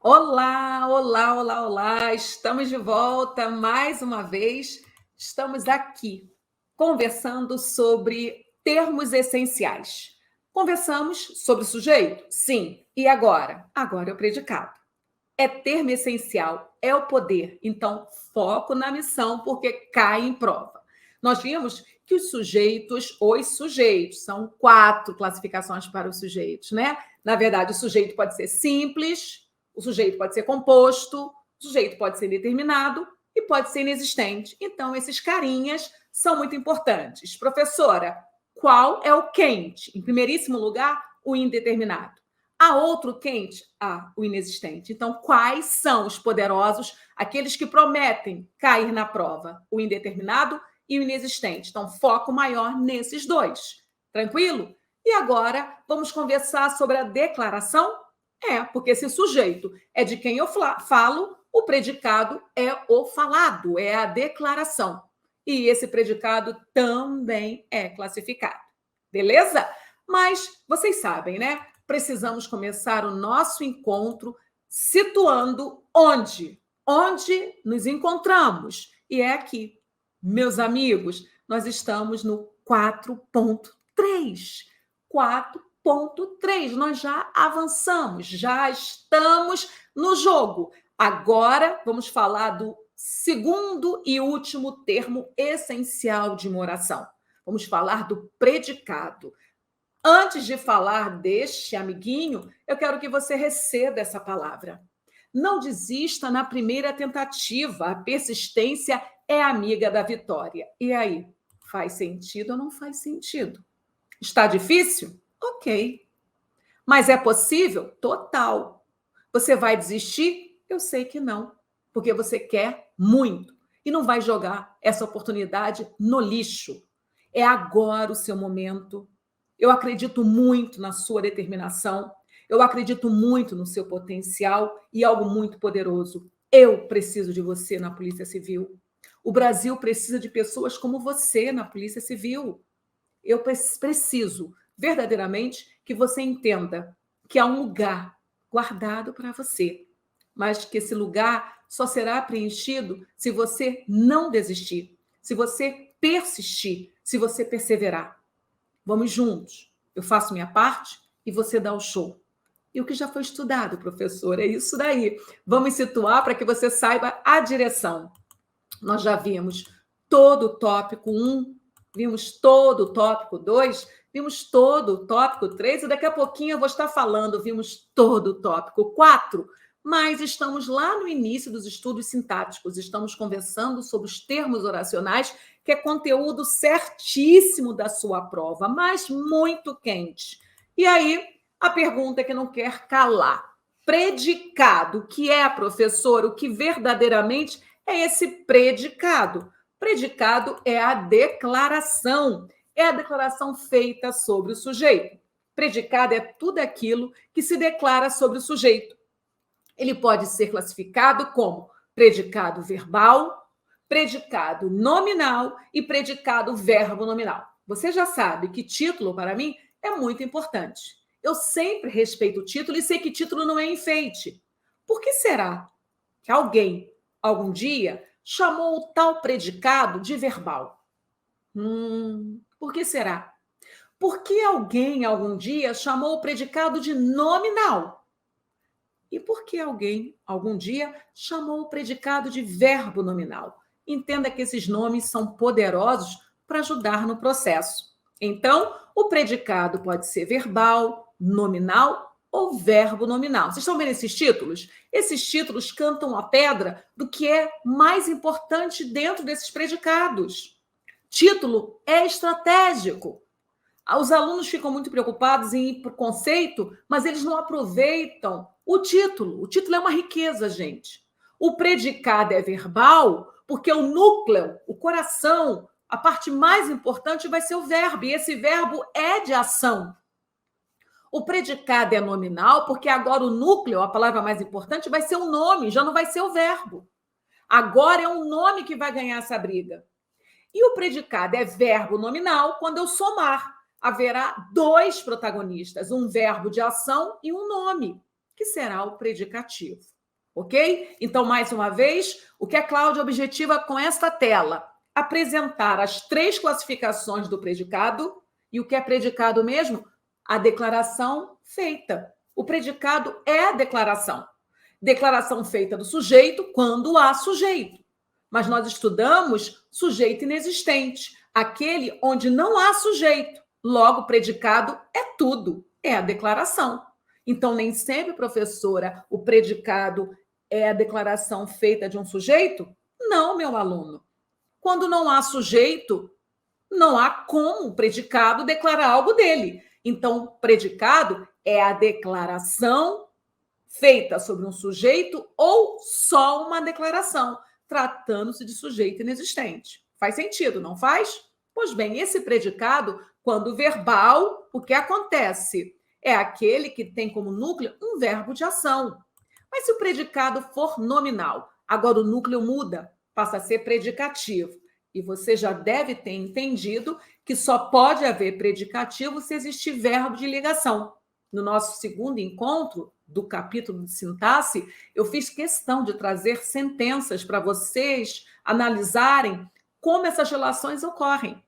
Olá, olá, olá, olá! Estamos de volta mais uma vez. Estamos aqui conversando sobre termos essenciais. Conversamos sobre o sujeito? Sim. E agora? Agora é o predicado. É termo essencial, é o poder. Então, foco na missão, porque cai em prova. Nós vimos que os sujeitos, são 4 classificações para os sujeitos, né? Na verdade, o sujeito pode ser simples, o sujeito pode ser composto, o sujeito pode ser determinado e pode ser inexistente. Então, esses carinhas são muito importantes. Professora, qual é o quente? Em primeiríssimo lugar, o indeterminado. Há outro quente? Há o inexistente. Então, quais são os poderosos, aqueles que prometem cair na prova? O indeterminado e o inexistente. Então, foco maior nesses dois. Tranquilo? E agora, vamos conversar sobre a declaração? Porque esse sujeito é de quem eu falo, o predicado é o falado, é a declaração. E esse predicado também é classificado. Beleza? Mas vocês sabem, né? Precisamos começar o nosso encontro situando onde nos encontramos. E é aqui, meus amigos, nós estamos no 4.3. 4.3, nós já avançamos, já estamos no jogo. Agora vamos falar do segundo e último termo essencial de uma oração. Vamos falar do predicado. Antes de falar deste amiguinho, eu quero que você receba essa palavra. Não desista na primeira tentativa. A persistência é amiga da vitória. E aí, faz sentido ou não faz sentido? Está difícil? Ok. Mas é possível? Total. Você vai desistir? Eu sei que não, porque você quer muito e não vai jogar essa oportunidade no lixo. É agora o seu momento. Eu acredito muito na sua determinação, eu acredito muito no seu potencial e algo muito poderoso. Eu preciso de você na Polícia Civil. O Brasil precisa de pessoas como você na Polícia Civil. Eu preciso verdadeiramente que você entenda que há um lugar guardado para você, mas que esse lugar só será preenchido se você não desistir, se você persistir, se você perseverar. Vamos juntos. Eu faço minha parte e você dá o show. E o que já foi estudado, professor, é isso daí. Vamos situar para que você saiba a direção. Nós já vimos todo o tópico 1, vimos todo o tópico 2, vimos todo o tópico 3, e daqui a pouquinho eu vou estar falando, vimos todo o tópico 4, mas estamos lá no início dos estudos sintáticos, estamos conversando sobre os termos oracionais, que é conteúdo certíssimo da sua prova, mas muito quente. E aí, a pergunta que não quer calar. Predicado, o que é, professor? O que verdadeiramente é esse predicado? Predicado é a declaração. É a declaração feita sobre o sujeito. Predicado é tudo aquilo que se declara sobre o sujeito. Ele pode ser classificado como predicado verbal, predicado nominal e predicado verbo nominal. Você já sabe que título, para mim, é muito importante. Eu sempre respeito o título e sei que título não é enfeite. Por que será que alguém, algum dia, chamou o tal predicado de verbal? Por que será? Por que alguém, algum dia, chamou o predicado de nominal? E por que alguém, algum dia, chamou o predicado de verbo nominal? Entenda que esses nomes são poderosos para ajudar no processo. Então, o predicado pode ser verbal, nominal ou verbo nominal. Vocês estão vendo esses títulos? Esses títulos cantam a pedra do que é mais importante dentro desses predicados. Título é estratégico. Os alunos ficam muito preocupados em ir para o conceito, mas eles não aproveitam o título. O título é uma riqueza, gente. O predicado é verbal, porque o núcleo, o coração, a parte mais importante vai ser o verbo, e esse verbo é de ação. O predicado é nominal, porque agora o núcleo, a palavra mais importante, vai ser o nome, já não vai ser o verbo. Agora é o nome que vai ganhar essa briga. E o predicado é verbo nominal quando eu somar. Haverá 2 protagonistas, um verbo de ação e um nome, que será o predicativo. ok? Então, mais uma vez, o que a Cláudia objetiva com esta tela? Apresentar as 3 classificações do predicado. E o que é predicado mesmo? A declaração feita. O predicado é a declaração. Declaração feita do sujeito quando há sujeito. Mas nós estudamos sujeito inexistente, aquele onde não há sujeito. Logo, predicado é tudo, é a declaração. Então, nem sempre, professora, o predicado é a declaração feita de um sujeito? Não, meu aluno. Quando não há sujeito, não há como o predicado declarar algo dele. Então, predicado é a declaração feita sobre um sujeito ou só uma declaração, tratando-se de sujeito inexistente. Faz sentido, não faz? Pois bem, esse predicado, quando verbal, o que acontece? É aquele que tem como núcleo um verbo de ação. Mas se o predicado for nominal, agora o núcleo muda, passa a ser predicativo. E você já deve ter entendido que só pode haver predicativo se existir verbo de ligação. No nosso segundo encontro do capítulo de sintaxe, eu fiz questão de trazer sentenças para vocês analisarem como essas relações ocorrem.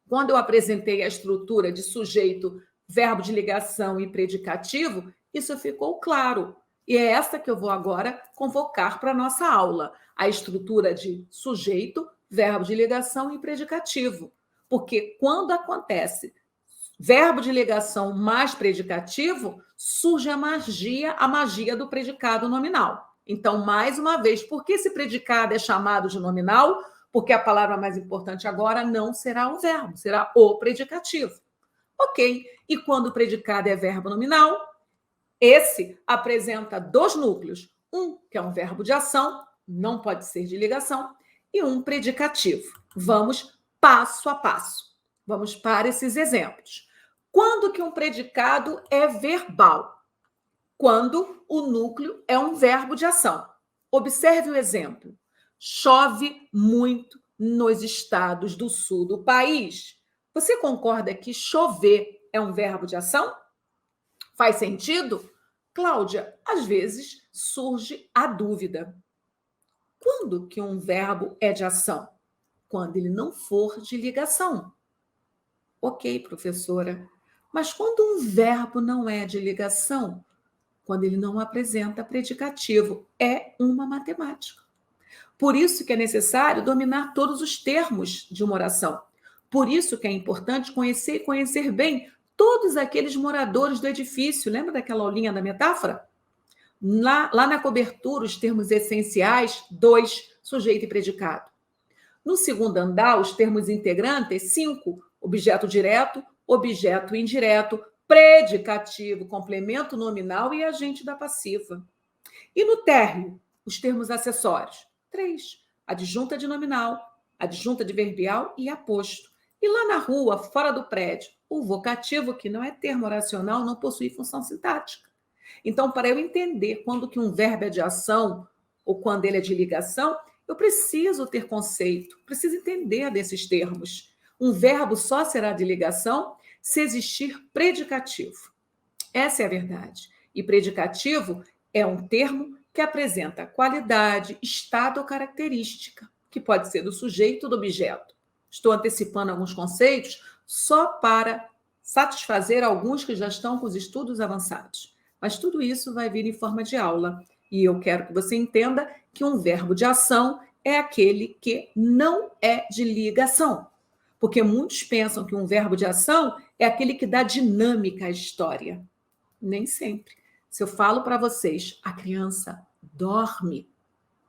Quando eu apresentei a estrutura de sujeito, verbo de ligação e predicativo, isso ficou claro. E é essa que eu vou agora convocar para a nossa aula. A estrutura de sujeito, verbo de ligação e predicativo. Porque quando acontece verbo de ligação mais predicativo, surge a magia do predicado nominal. Então, mais uma vez, por que esse predicado é chamado de nominal? Porque a palavra mais importante agora não será o verbo, será o predicativo. Ok. E quando o predicado é verbo nominal, esse apresenta 2 núcleos. Um, que é um verbo de ação, não pode ser de ligação, e um predicativo. Vamos passo a passo. Vamos para esses exemplos. Quando que um predicado é verbal? Quando o núcleo é um verbo de ação. Observe o exemplo. Chove muito nos estados do sul do país. Você concorda que chover é um verbo de ação? Faz sentido? Cláudia, às vezes surge a dúvida. Quando que um verbo é de ação? Quando ele não for de ligação. Ok, professora. Mas quando um verbo não é de ligação? Quando ele não apresenta predicativo. É uma matemática. Por isso que é necessário dominar todos os termos de uma oração. Por isso que é importante conhecer bem todos aqueles moradores do edifício. Lembra daquela aulinha da metáfora? Lá na cobertura, os termos essenciais, 2, sujeito e predicado. No segundo andar, os termos integrantes, 5, objeto direto, objeto indireto, predicativo, complemento nominal e agente da passiva. E no térreo, os termos acessórios, 3, adjunta de nominal, adjunta de verbial e aposto. E lá na rua, fora do prédio, o vocativo, que não é termo oracional, não possui função sintática. Então, para eu entender quando que um verbo é de ação ou quando ele é de ligação, eu preciso ter conceito, preciso entender desses termos. Um verbo só será de ligação se existir predicativo. Essa é a verdade. E predicativo é um termo que apresenta qualidade, estado ou característica, que pode ser do sujeito ou do objeto. Estou antecipando alguns conceitos só para satisfazer alguns que já estão com os estudos avançados. Mas tudo isso vai vir em forma de aula. E eu quero que você entenda que um verbo de ação é aquele que não é de ligação. Porque muitos pensam que um verbo de ação é aquele que dá dinâmica à história. Nem sempre. Se eu falo para vocês, a criança dorme,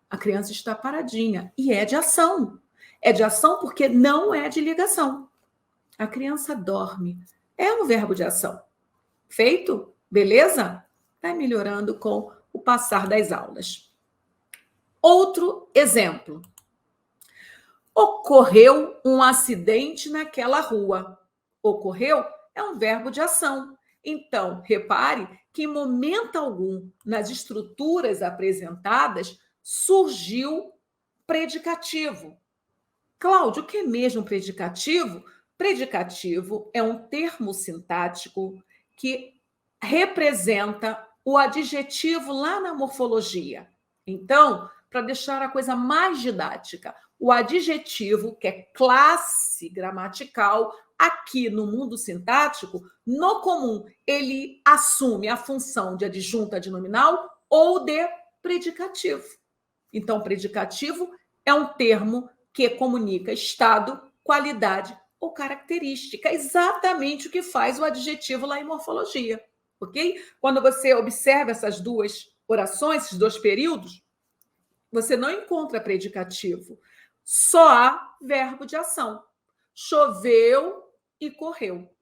a criança está paradinha e é de ação. É de ação porque não é de ligação. A criança dorme. É um verbo de ação. Feito? Beleza? Vai melhorando com o passar das aulas. Outro exemplo. Ocorreu um acidente naquela rua. Ocorreu é um verbo de ação. Então, repare que em momento algum, nas estruturas apresentadas, surgiu predicativo. Cláudio, o que é mesmo predicativo? Predicativo é um termo sintático que representa o adjetivo lá na morfologia. Então, para deixar a coisa mais didática, o adjetivo, que é classe gramatical, aqui no mundo sintático, no comum, ele assume a função de adjunto adnominal ou de predicativo. Então, predicativo é um termo que comunica estado, qualidade ou característica. Exatamente o que faz o adjetivo lá em morfologia, ok? Quando você observa essas duas orações, esses dois períodos, você não encontra predicativo. Só há verbo de ação. Choveu e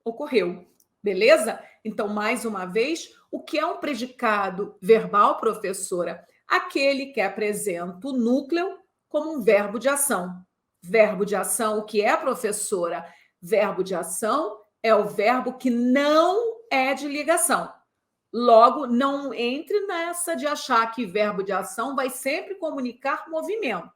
ocorreu. Beleza? Então, mais uma vez, o que é um predicado verbal, professora? Aquele que apresenta o núcleo como um verbo de ação. Verbo de ação, o que é, professora? Verbo de ação é o verbo que não é de ligação. Logo, não entre nessa de achar que verbo de ação vai sempre comunicar movimento.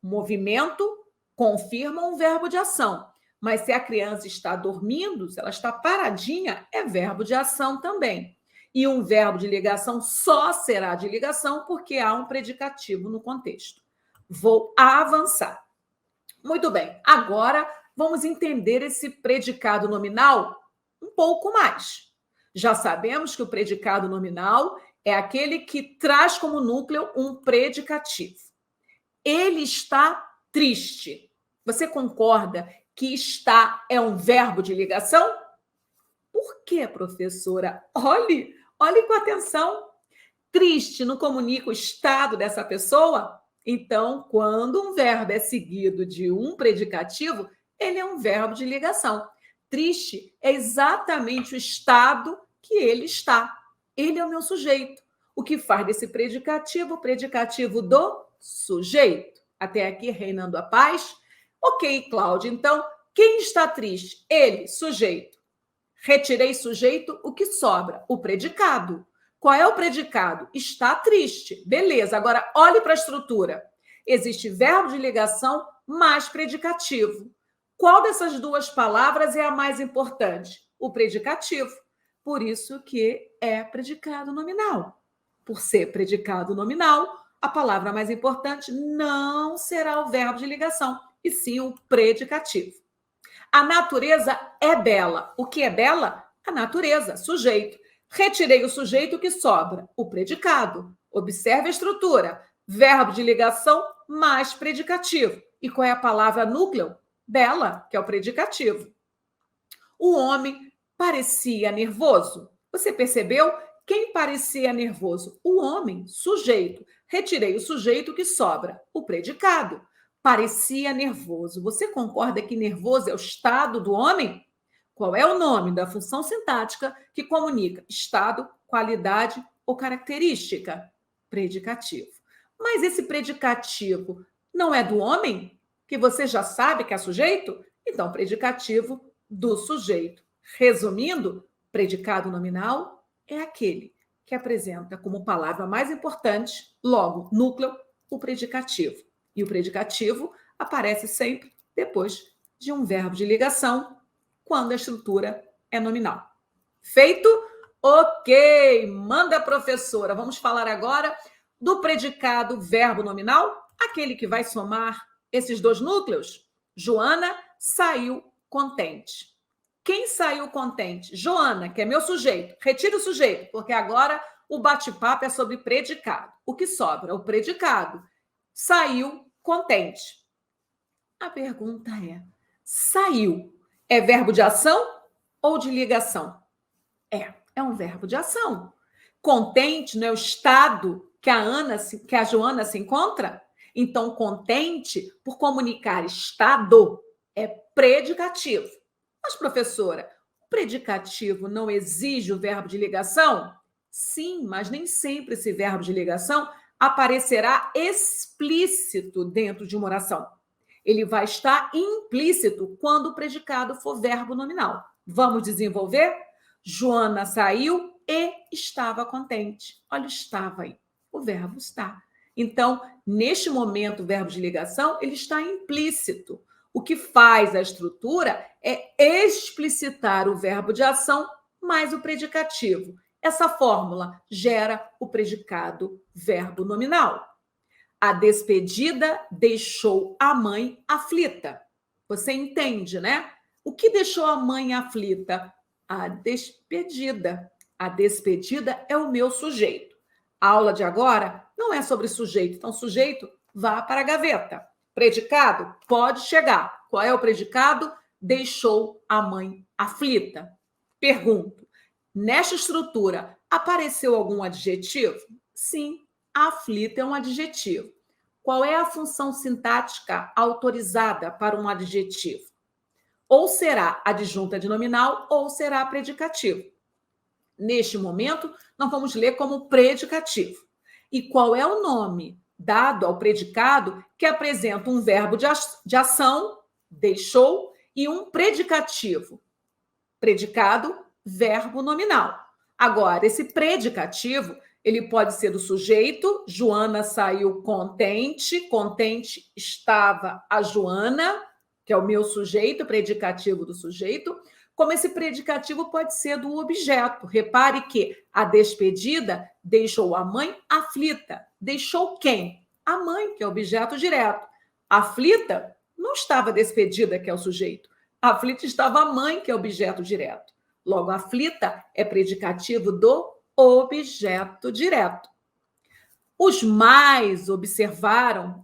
Movimento confirma um verbo de ação. Mas se a criança está dormindo, se ela está paradinha, é verbo de ação também. E um verbo de ligação só será de ligação porque há um predicativo no contexto. Vou avançar. Muito bem, agora vamos entender esse predicado nominal um pouco mais. Já sabemos que o predicado nominal é aquele que traz como núcleo um predicativo. Ele está triste. Você concorda que está é um verbo de ligação? Por quê, professora? Olhe com atenção. Triste não comunica o estado dessa pessoa? Então, quando um verbo é seguido de um predicativo, ele é um verbo de ligação. Triste é exatamente o estado que ele está. Ele é o meu sujeito. O que faz desse predicativo o predicativo do sujeito. Até aqui, reinando a paz? Ok, Cláudia. Então, quem está triste? Ele, sujeito. Retirei sujeito, o que sobra? O predicado. Qual é o predicado? Está triste. Beleza, agora olhe para a estrutura. Existe verbo de ligação mais predicativo. Qual dessas duas palavras é a mais importante? O predicativo. Por isso que é predicado nominal. Por ser predicado nominal, a palavra mais importante não será o verbo de ligação, e sim o predicativo. A natureza é bela. O que é bela? A natureza, sujeito. Retirei o sujeito, que sobra? O predicado. Observe a estrutura. Verbo de ligação mais predicativo. E qual é a palavra núcleo? Bela, que é o predicativo. O homem parecia nervoso. Você percebeu? Quem parecia nervoso? O homem, sujeito. Retirei o sujeito, que sobra? O predicado. Parecia nervoso. Você concorda que nervoso é o estado do homem? Qual é o nome da função sintática que comunica estado, qualidade ou característica? Predicativo. Mas esse predicativo não é do homem? Que você já sabe que é sujeito? Então, predicativo do sujeito. Resumindo, predicado nominal é aquele que apresenta como palavra mais importante, logo, núcleo, o predicativo. E o predicativo aparece sempre depois de um verbo de ligação, quando a estrutura é nominal. Feito? Ok! Manda, professora. Vamos falar agora do predicado verbo nominal, aquele que vai somar esses dois núcleos. Joana saiu contente. Quem saiu contente? Joana, que é meu sujeito. Retira o sujeito, porque agora o bate-papo é sobre predicado. O que sobra? O predicado. Saiu contente. A pergunta é: saiu é verbo de ação ou de ligação? É um verbo de ação. Contente não é o estado que a Joana se encontra? Então, contente, por comunicar estado, é predicativo. Mas, professora, o predicativo não exige o verbo de ligação? Sim, mas nem sempre esse verbo de ligação aparecerá explícito dentro de uma oração. Ele vai estar implícito quando o predicado for verbo nominal. Vamos desenvolver? Joana saiu e estava contente. Olha, estava aí. O verbo está. Então, neste momento, o verbo de ligação, ele está implícito. O que faz a estrutura é explicitar o verbo de ação mais o predicativo. Essa fórmula gera o predicado verbo nominal. A despedida deixou a mãe aflita. Você entende, né? O que deixou a mãe aflita? A despedida. A despedida é o meu sujeito. A aula de agora não é sobre sujeito. Então, sujeito, vá para a gaveta. Predicado, pode chegar. Qual é o predicado? Deixou a mãe aflita. Pergunto, nesta estrutura, apareceu algum adjetivo? Sim, aflita é um adjetivo. Qual é a função sintática autorizada para um adjetivo? Ou será adjunta de nominal ou será predicativo. Neste momento, nós vamos ler como predicativo. E qual é o nome dado ao predicado que apresenta um verbo de ação, deixou, e um predicativo? Predicado, verbo nominal. Agora, esse predicativo, ele pode ser do sujeito, Joana saiu contente, contente estava a Joana, que é o meu sujeito, predicativo do sujeito, como esse predicativo pode ser do objeto. Repare que a despedida deixou a mãe aflita. Deixou quem? A mãe, que é objeto direto. Aflita não estava despedida, que é o sujeito. Aflita estava a mãe, que é objeto direto. Logo, aflita é predicativo do objeto direto. Os pais observaram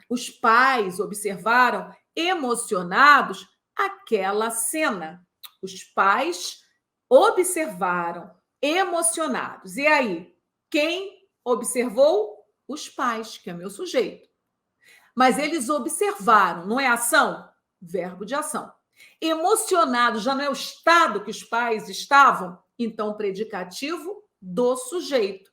emocionados aquela cena. Os pais observaram emocionados. E aí, quem observou? Os pais, que é meu sujeito. Mas eles observaram, não é ação? Verbo de ação. Emocionado já não é o estado que os pais estavam? Então, predicativo do sujeito.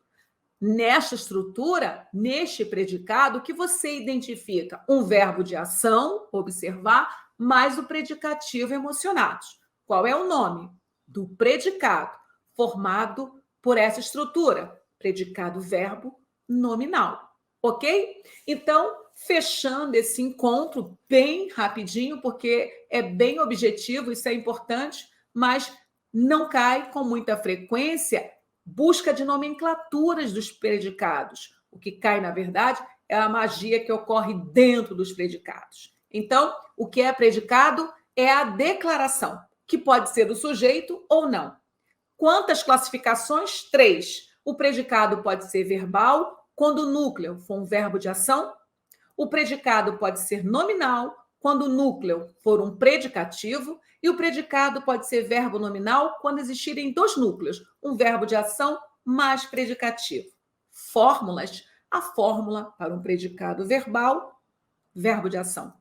Nesta estrutura, neste predicado, o que você identifica? Um verbo de ação, observar, mais o predicativo emocionados. Qual é o nome? Do predicado, formado por essa estrutura. Predicado verbo nominal. Ok? Então, fechando esse encontro bem rapidinho, porque é bem objetivo, isso é importante, mas não cai com muita frequência busca de nomenclaturas dos predicados. O que cai, na verdade, é a magia que ocorre dentro dos predicados. Então, o que é predicado é a declaração, que pode ser do sujeito ou não. Quantas classificações? 3. O predicado pode ser verbal, quando o núcleo for um verbo de ação. O predicado pode ser nominal, quando o núcleo for um predicativo, e o predicado pode ser verbo nominal quando existirem dois núcleos, um verbo de ação mais predicativo. Fórmulas: a fórmula para um predicado verbal, verbo de ação.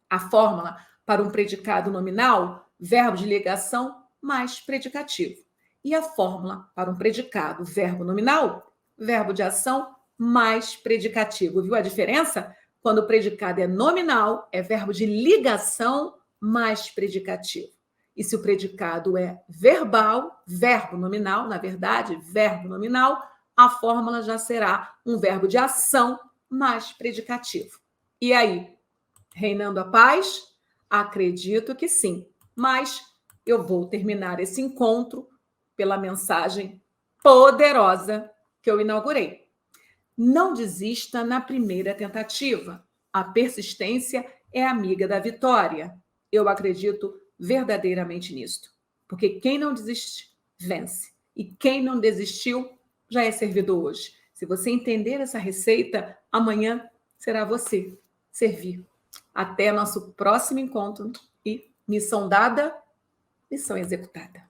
A fórmula para um predicado nominal, verbo de ligação mais predicativo. E a fórmula para um predicado verbo nominal, verbo de ação mais predicativo. Viu a diferença? Quando o predicado é nominal, é verbo de ligação mais predicativo. E se o predicado é verbal, verbo nominal, na verdade, verbo nominal, a fórmula já será um verbo de ação mais predicativo. E aí, reinando a paz? Acredito que sim. Mas eu vou terminar esse encontro pela mensagem poderosa que eu inaugurei. Não desista na primeira tentativa. A persistência é amiga da vitória. Eu acredito verdadeiramente nisto. Porque quem não desiste, vence. E quem não desistiu, já é servido hoje. Se você entender essa receita, amanhã será você servir. Até nosso próximo encontro e missão dada, missão executada.